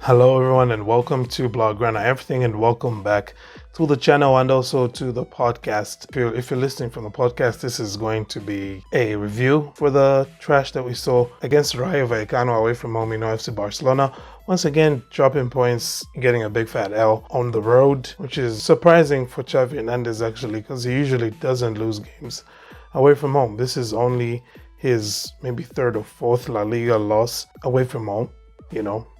Hello everyone and welcome to Bloggrana Everything and welcome back to the channel and also to the podcast. If you're listening from the podcast, this is going to be a review for the trash that we saw against Rayo Vellcano away from home, FC Barcelona. Once again, dropping points, getting a big fat L on the road, which is surprising for Xavi Hernandez actually, because he usually doesn't lose games away from home. This is only his maybe third or fourth La Liga loss away from home,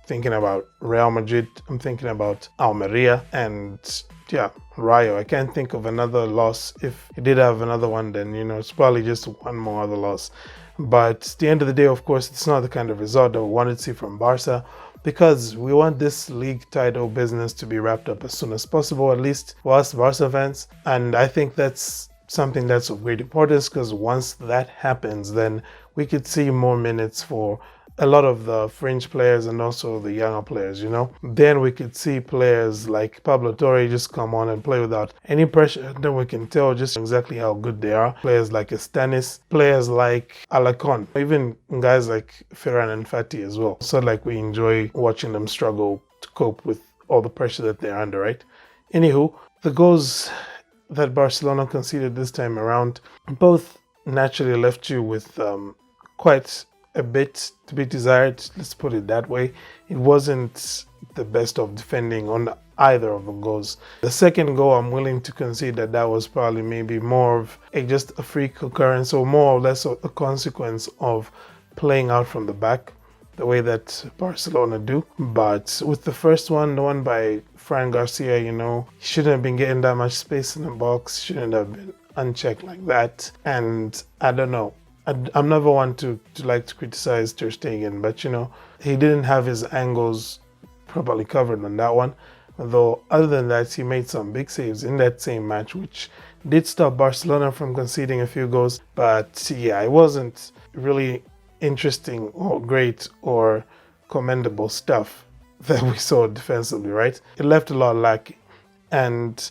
Thinking about Real Madrid, I'm thinking about Almeria and Rayo. I can't think of another loss. If he did have another one, then it's probably just one more other loss. But at the end of the day, of course, it's not the kind of result that we wanted to see from Barca, because we want this league title business to be wrapped up as soon as possible, at least for us Barca fans. And I think that's something that's of great importance, because once that happens, then we could see more minutes for a lot of the fringe players and also the younger players, Then we could see players like Pablo Torre just come on and play without any pressure. Then we can tell just exactly how good they are. Players like Estanis, players like Alacon, even guys like Ferran and Fati as well. So we enjoy watching them struggle to cope with all the pressure that they're under, right? Anywho, the goals that Barcelona conceded this time around both naturally left you with quite a bit to be desired, let's put it that way. It wasn't the best of defending on either of the goals. The second goal, I'm willing to concede that was probably maybe more of just a freak occurrence, or more or less a consequence of playing out from the back, the way that Barcelona do. But with the first one, the one by Fran Garcia, he shouldn't have been getting that much space in the box, shouldn't have been unchecked like that. And I don't know, I'm never one to like to criticize Ter Stegen, but he didn't have his angles properly covered on that one. Although other than that, he made some big saves in that same match, which did stop Barcelona from conceding a few goals. But it wasn't really interesting or great or commendable stuff that we saw defensively, right? It left a lot lacking. And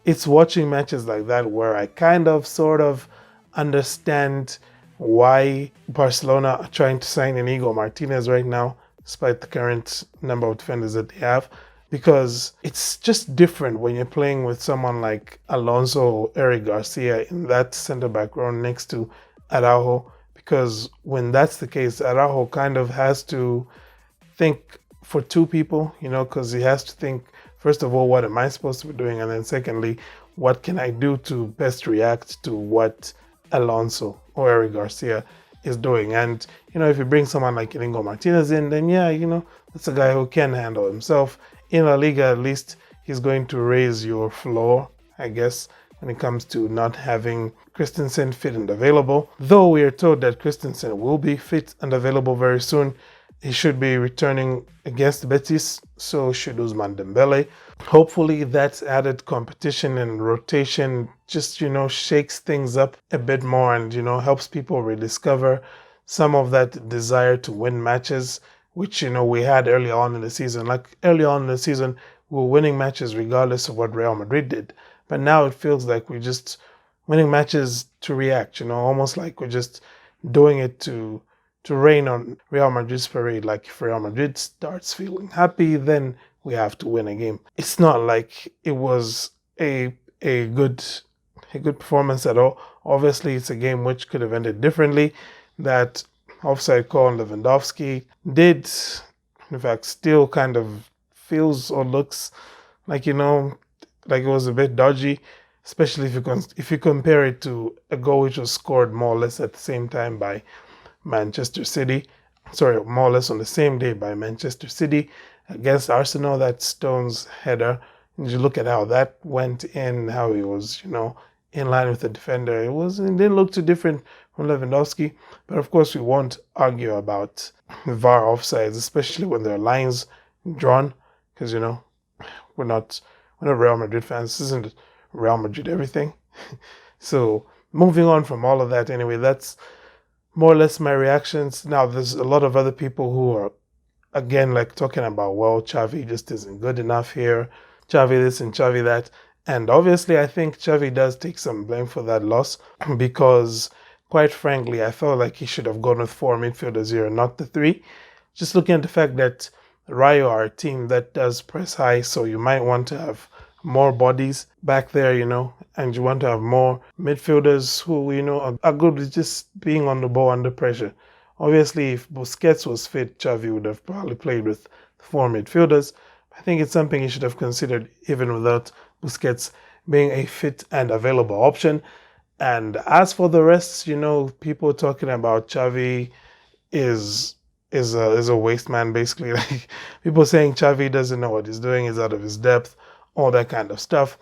it's watching matches like that where I kind of sort of understand why Barcelona are trying to sign Inigo Martinez right now, despite the current number of defenders that they have, because it's just different when you're playing with someone like Alonso or Eric Garcia in that center-back row next to Araujo, because when that's the case, Araujo kind of has to think for two people, because he has to think, first of all, what am I supposed to be doing? And then secondly, what can I do to best react to what Alonso or Eric Garcia is doing? And if you bring someone like Inigo Martinez in, then that's a guy who can handle himself. In La Liga, at least, he's going to raise your floor, I guess, when it comes to not having Christensen fit and available. Though we are told that Christensen will be fit and available very soon. He should be returning against Betis, so should Ousmane Dembele. Hopefully that added competition and rotation just, shakes things up a bit more and, helps people rediscover some of that desire to win matches, which, we had early on in the season. Like early on in the season, we were winning matches regardless of what Real Madrid did. But now it feels like we're just winning matches to react, almost like we're just doing it to rain on Real Madrid's parade. Like if Real Madrid starts feeling happy, then we have to win a game. It's not like it was a good performance at all. Obviously, it's a game which could have ended differently. That offside call on Lewandowski did, in fact, still kind of feels or looks like, like it was a bit dodgy, especially if you compare it to a goal which was scored more or less at the same time by Manchester City. More or less on the same day by Manchester City against Arsenal, that Stones header. And you look at how that went in, how he was, in line with the defender. It didn't look too different from Lewandowski. But of course, we won't argue about VAR offsides, especially when there are lines drawn, because we're not Real Madrid fans. This isn't Real Madrid everything. So moving on from all of that, anyway, that's more or less my reactions. Now, there's a lot of other people who are, again, talking about, well, Xavi just isn't good enough here. Xavi this and Xavi that. And obviously, I think Xavi does take some blame for that loss because, quite frankly, I felt like he should have gone with 4 midfielders here, not the 3. Just looking at the fact that Rayo are a team that does press high, so you might want to have more bodies back there, and you want to have more midfielders who, are good with just being on the ball under pressure. Obviously, if Busquets was fit, Xavi would have probably played with four midfielders. I think it's something he should have considered even without Busquets being a fit and available option. And as for the rest, people talking about Xavi is is a waste man, basically. Like people saying Xavi doesn't know what he's doing, he's out of his depth, all that kind of stuff.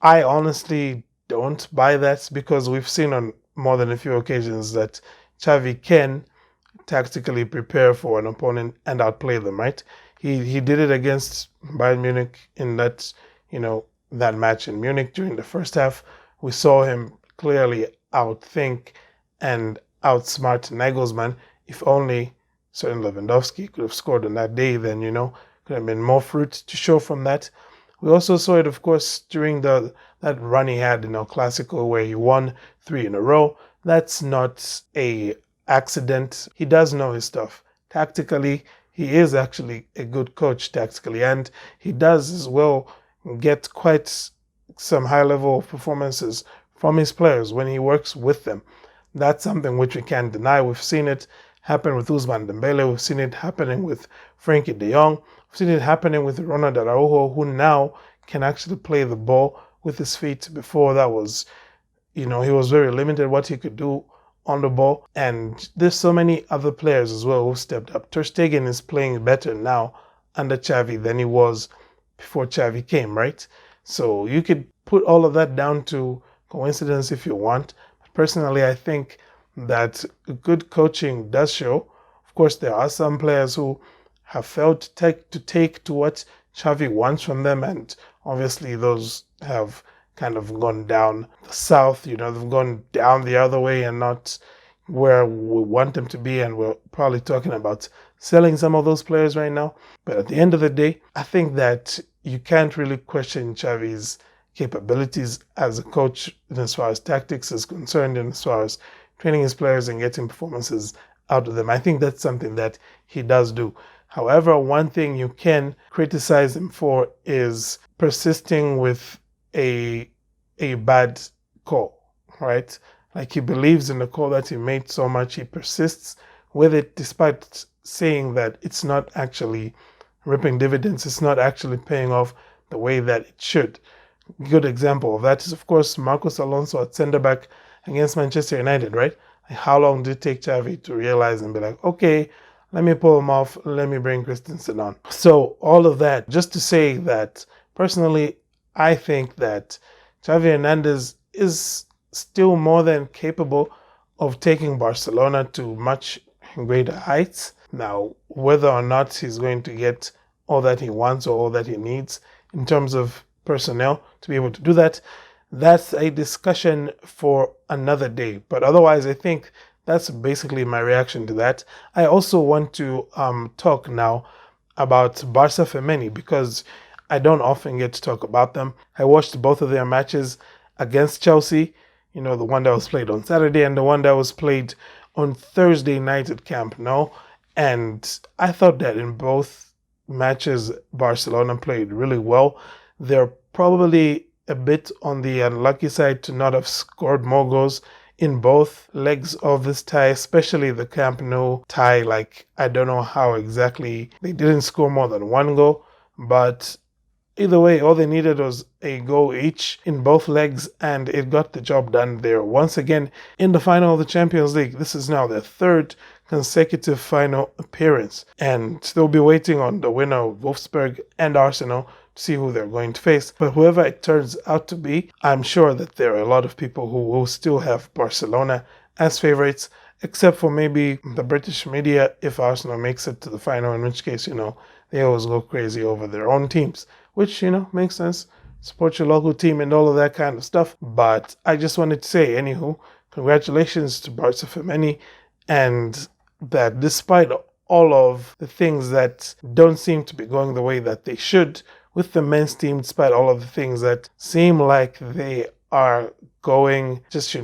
I honestly don't buy that because we've seen on more than a few occasions that Xavi can tactically prepare for an opponent and outplay them, right? He did it against Bayern Munich in that match in Munich during the first half. We saw him clearly outthink and outsmart Nagelsmann. If only certain Lewandowski could have scored on that day, then could have been more fruit to show from that. We also saw it, of course, during that run he had in El Clasico where he won 3 in a row. That's not a accident. He does know his stuff. Tactically, he is actually a good coach tactically, and he does as well get quite some high-level performances from his players when he works with them. That's something which we can't deny. We've seen it happen with Ousmane Dembele. We've seen it happening with Frenkie de Jong. We've seen it happening with Ronald Araujo, who now can actually play the ball with his feet. Before that was, he was very limited what he could do on the ball. And there's so many other players as well who stepped up. Ter Stegen is playing better now under Xavi than he was before Xavi came, right? So you could put all of that down to coincidence if you want. But personally, I think that good coaching does show. Of course, there are some players who have failed to take to what Xavi wants from them, and obviously those have kind of gone down the south. They've gone down the other way and not where we want them to be, and we're probably talking about selling some of those players right now. But at the end of the day, I think that you can't really question Xavi's capabilities as a coach as far as tactics is concerned and as far as training his players and getting performances out of them. I think that's something that he does do. However, one thing you can criticize him for is persisting with a bad call, right? Like he believes in the call that he made so much, he persists with it despite saying that it's not actually ripping dividends, it's not actually paying off the way that it should. A good example of that is, of course, Marcos Alonso at centre back against Manchester United, right? Like how long did it take Xavi to realize and be like, okay, let me pull him off, let me bring Christensen on? So all of that, just to say that personally, I think that Xavi Hernandez is still more than capable of taking Barcelona to much greater heights. Now, whether or not he's going to get all that he wants or all that he needs in terms of personnel to be able to do that, that's a discussion for another day. But otherwise, I think that's basically my reaction to that. I also want to talk now about Barca Femeni because I don't often get to talk about them. I watched both of their matches against Chelsea, the one that was played on Saturday and the one that was played on Thursday night at Camp Nou. And I thought that in both matches, Barcelona played really well. They're probably a bit on the unlucky side to not have scored more goals in both legs of this tie, especially the Camp Nou tie. Like, I don't know how exactly they didn't score more than one goal, but either way, all they needed was a goal each in both legs, and it got the job done there. Once again, in the final of the Champions League, this is now their third consecutive final appearance, and they'll be waiting on the winner of Wolfsburg and Arsenal to see who they're going to face. But whoever it turns out to be, I'm sure that there are a lot of people who will still have Barcelona as favorites, except for maybe the British media if Arsenal makes it to the final, in which case, they always go crazy over their own teams, which, makes sense. Support your local team and all of that kind of stuff. But I just wanted to say, anywho, congratulations to Barca Femeni, and that despite all of the things that don't seem to be going the way that they should with the men's team, despite all of the things that seem like they are going just,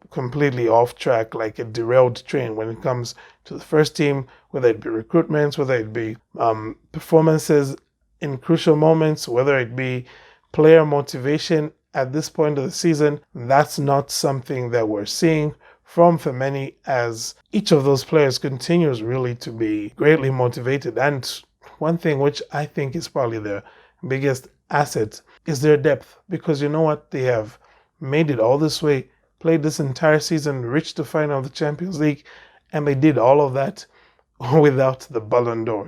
completely off track, like a derailed train when it comes to the first team, whether it be recruitments, whether it be performances in crucial moments, whether it be player motivation at this point of the season. That's not something that we're seeing from Femeni, as each of those players continues really to be greatly motivated. And one thing which I think is probably their biggest asset is their depth, because you know what, they have made it all this way, played this entire season, reached the final of the Champions League, and they did all of that without the Ballon d'Or.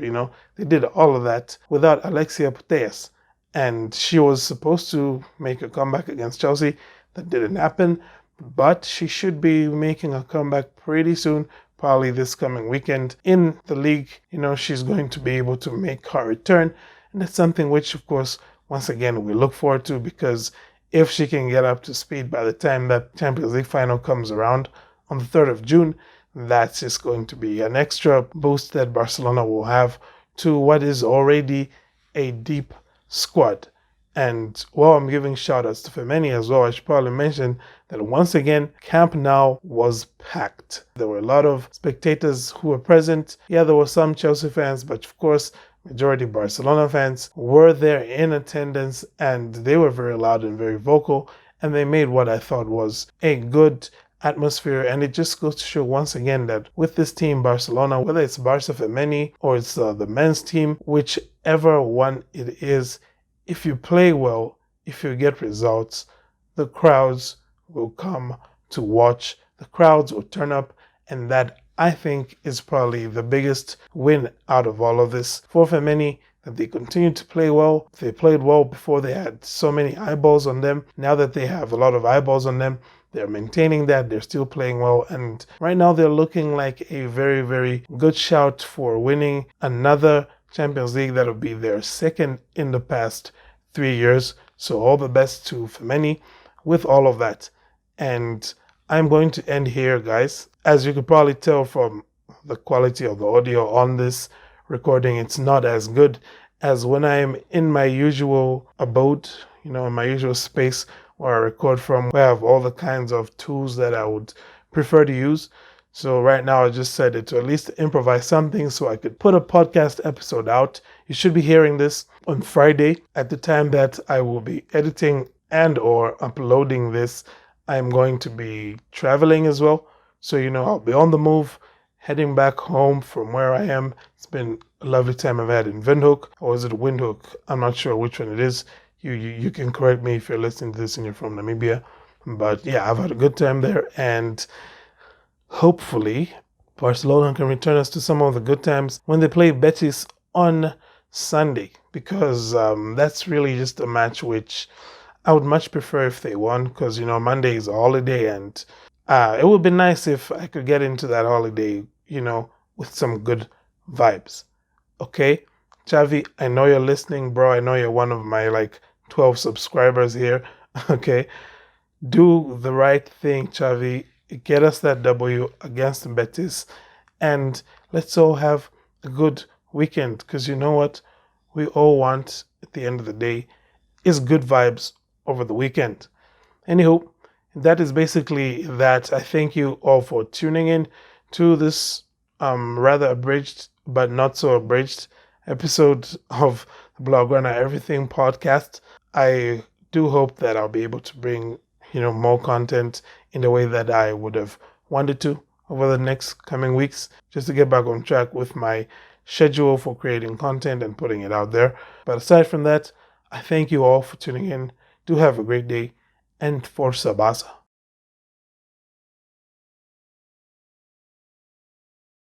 They did all of that without Alexia Putellas, and she was supposed to make a comeback against Chelsea. That didn't happen, but she should be making a comeback pretty soon, probably this coming weekend in the league. She's going to be able to make her return, and that's something which, of course, once again, we look forward to, because if she can get up to speed by the time that Champions League final comes around on the 3rd of June, that's just going to be an extra boost that Barcelona will have to what is already a deep squad. And while I'm giving shout outs to Femeni as well, I should probably mention that once again, Camp Nou was packed. There were a lot of spectators who were present. Yeah, there were some Chelsea fans, but of course, majority Barcelona fans were there in attendance, and they were very loud and very vocal, and they made what I thought was a good atmosphere. And it just goes to show once again that with this team, Barcelona, whether it's Barca Femeni or it's the men's team, whichever one it is, if you play well, if you get results, the crowds will come to watch. The crowds will turn up, and that, I think, is probably the biggest win out of all of this for Femeni, that they continue to play well. They played well before they had so many eyeballs on them. Now that they have a lot of eyeballs on them, they're maintaining that. They're still playing well. And right now they're looking like a very, very good shout for winning another Champions League. That'll be their second in the past 3 years. So all the best to Femeni with all of that. And I'm going to end here, guys. As you could probably tell from the quality of the audio on this recording, it's not as good as when I'm in my usual abode, in my usual space where I record from, where I have all the kinds of tools that I would prefer to use. So right now I just decided to at least improvise something so I could put a podcast episode out. You should be hearing this on Friday. At the time that I will be editing and or uploading this, I'm going to be traveling as well. So, I'll be on the move, heading back home from where I am. It's been a lovely time I've had in Windhoek, or is it Windhoek? I'm not sure which one it is. You can correct me if you're listening to this and you're from Namibia. But yeah, I've had a good time there, and hopefully Barcelona can return us to some of the good times when they play Betis on Sunday, because that's really just a match which I would much prefer if they won, because Monday is a holiday, and it would be nice if I could get into that holiday, with some good vibes. Okay, Xavi, I know you're listening, bro. I know you're one of my 12 subscribers here. Okay, do the right thing, Xavi. Get us that W against Betis, and let's all have a good weekend, because you know what we all want at the end of the day is good vibes over the weekend. Anywho, that is basically that. I thank you all for tuning in to this rather abridged but not so abridged episode of the Blaugrana Everything podcast. I do hope that I'll be able to bring more content in the way that I would have wanted to over the next coming weeks, just to get back on track with my schedule for creating content and putting it out there. But aside from that, I thank you all for tuning in. Do have a great day, and Força Barça.